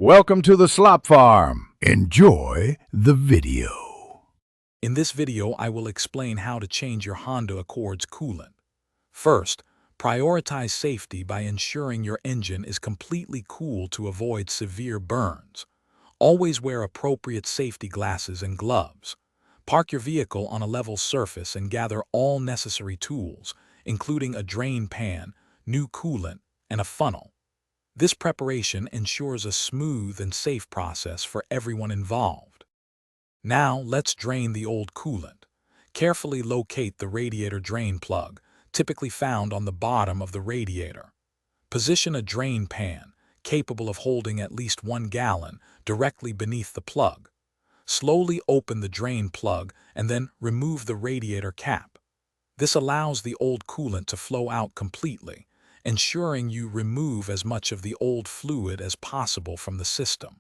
Welcome to the Slop Farm. Enjoy the video. In this video, I will explain how to change your Honda Accord's coolant. First, prioritize safety by ensuring your engine is completely cool to avoid severe burns. Always wear appropriate safety glasses and gloves. Park your vehicle on a level surface and gather all necessary tools, including a drain pan, new coolant, and a funnel. This preparation ensures a smooth and safe process for everyone involved. Now, let's drain the old coolant. Carefully locate the radiator drain plug, typically found on the bottom of the radiator. Position a drain pan, capable of holding at least 1 gallon, directly beneath the plug. Slowly open the drain plug and then remove the radiator cap. This allows the old coolant to flow out completely, ensuring you remove as much of the old fluid as possible from the system.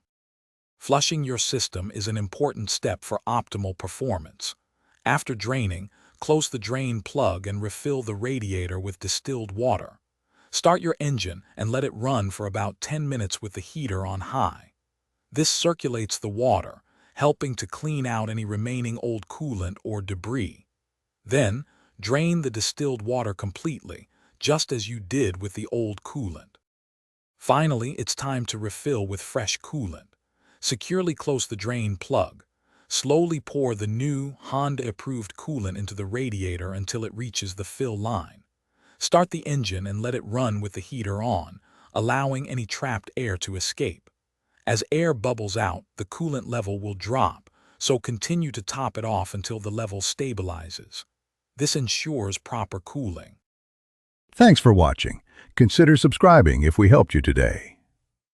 Flushing your system is an important step for optimal performance. After draining, close the drain plug and refill the radiator with distilled water. Start your engine and let it run for about 10 minutes with the heater on high. This circulates the water, helping to clean out any remaining old coolant or debris. Then, drain the distilled water completely, just as you did with the old coolant. Finally, it's time to refill with fresh coolant. Securely close the drain plug. Slowly pour the new Honda-approved coolant into the radiator until it reaches the fill line. Start the engine and let it run with the heater on, allowing any trapped air to escape. As air bubbles out, the coolant level will drop, so continue to top it off until the level stabilizes. This ensures proper cooling. Thanks for watching. Consider subscribing if we helped you today.